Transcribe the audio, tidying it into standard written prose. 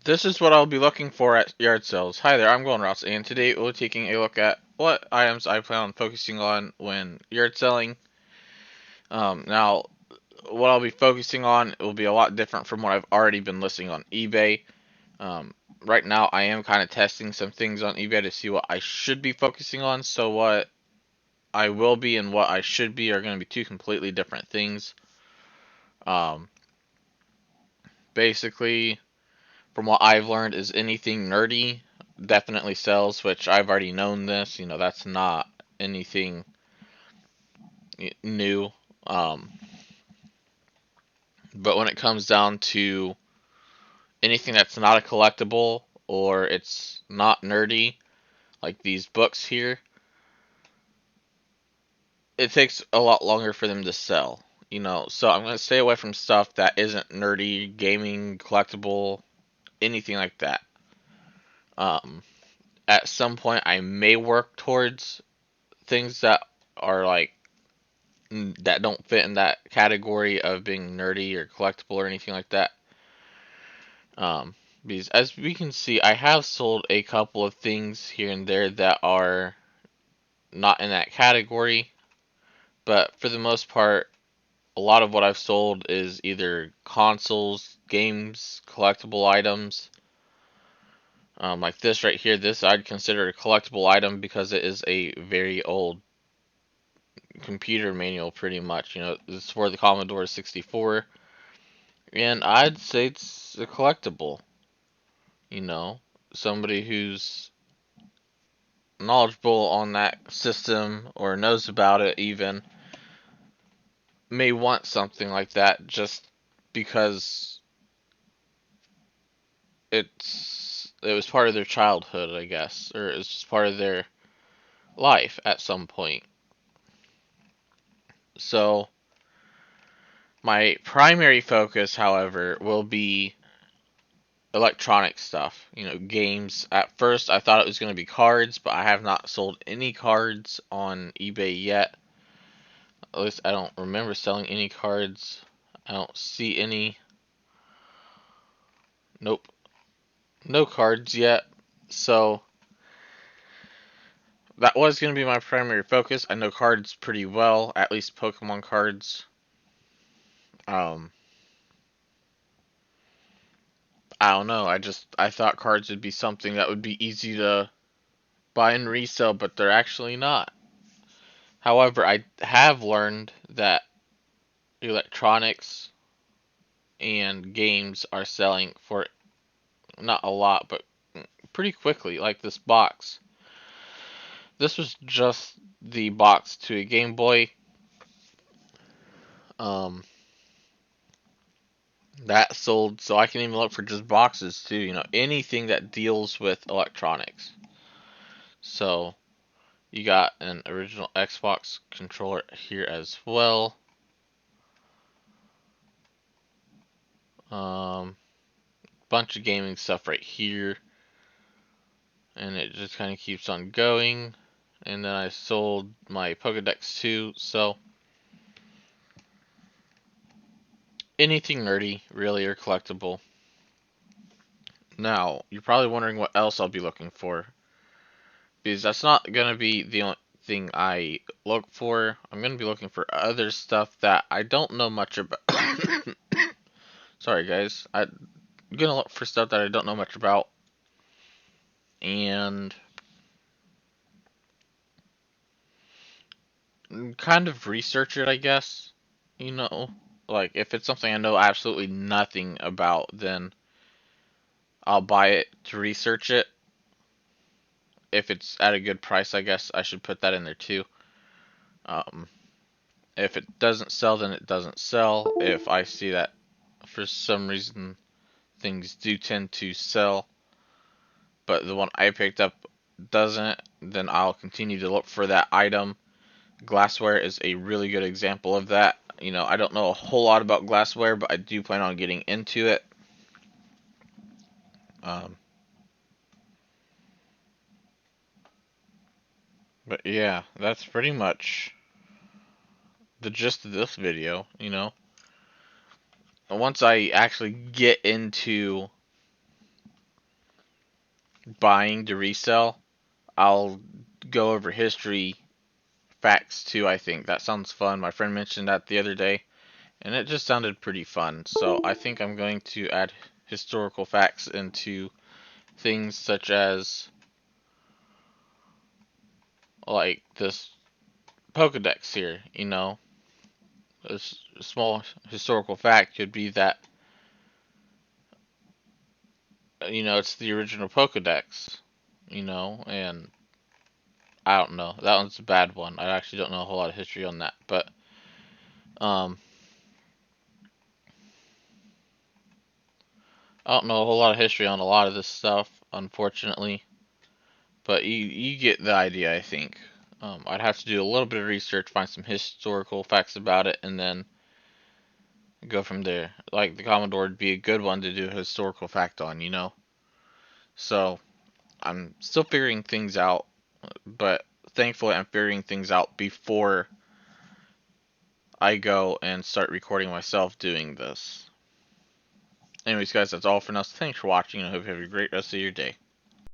This is what I'll be looking for at yard sales. Hi there, I'm Golden Ross, and today we'll be taking a look at what items I plan on focusing on when yard selling. Now, what I'll be focusing on will be a lot different from what I've already been listing on eBay. Right now, I am kind of testing some things on eBay to see what I should be focusing on. So what I will be and what I should be are going to be two completely different things. Um, Basically, from what I've learned, is anything nerdy definitely sells, which I've already known this. That's not anything new. Um, but when it comes down to anything that's not a collectible or it's not nerdy, like these books here, it takes a lot longer for them to sell. So I'm going to stay away from stuff that isn't nerdy, gaming, collectible, anything like that. Um, at some point, I may work towards things that are like that don't fit in that category of being nerdy or collectible or anything like that. Um, because as we can see, I have sold a couple of things here and there that are not in that category, but for the most part, a lot of what I've sold is either consoles, games, collectible items. Like this right here, this I'd consider a collectible item because it is a very old computer manual, pretty much. It's for the Commodore 64, and I'd say it's a collectible. You know, Somebody who's knowledgeable on that system or knows about it even may want something like that just because it was part of their childhood, I guess, or it's just part of their life at some point. So my primary focus, however, will be electronic stuff, games. At first, I thought it was going to be cards, but I have not sold any cards on eBay yet. At least I don't remember selling any cards. I don't see any. Nope, no cards yet. So that was going to be my primary focus. I know cards pretty well, at least Pokemon cards. Um, I don't know. I thought cards would be something that would be easy to buy and resell, but they're actually not. However, I have learned that electronics and games are selling for not a lot, but pretty quickly. Like this box. This was just the box to a Game Boy. Um, that sold, so I can even look for just boxes too. Anything that deals with electronics. So you got an original Xbox controller here as well. Um, Bunch of gaming stuff right here, and it just kind of keeps on going. And then I sold my Pokedex too. So anything nerdy, really, or collectible. Now, you're probably wondering what else I'll be looking for, because that's not going to be the only thing I look for. I'm going to be looking for other stuff that I don't know much about. Sorry, guys. I'm going to look for stuff that I don't know much about and kind of research it, I guess. You know, like if it's something I know absolutely nothing about, then I'll buy it to research it. If it's at a good price, I guess I should put that in there too. Um, if it doesn't sell, then it doesn't sell. If I see that for some reason things do tend to sell, but the one I picked up doesn't, then I'll continue to look for that item. Glassware is a really good example of that. I don't know a whole lot about glassware, but I do plan on getting into it. Um, but yeah, that's pretty much the gist of this video. Once I actually get into buying to resell, I'll go over history facts too, I think. That sounds fun. My friend mentioned that the other day, and it just sounded pretty fun. So I think I'm going to add historical facts into things such as like this Pokedex here, A small historical fact could be that, it's the original Pokedex, and I don't know. That one's a bad one. I actually don't know a whole lot of history on that, but um, I don't know a whole lot of history on a lot of this stuff, unfortunately. But you get the idea, I think. I'd have to do a little bit of research, find some historical facts about it, and then go from there. Like the Commodore would be a good one to do a historical fact on. So I'm still figuring things out, but thankfully I'm figuring things out before I go and start recording myself doing this. Anyways, guys, that's all for now. So thanks for watching, and I hope you have a great rest of your day.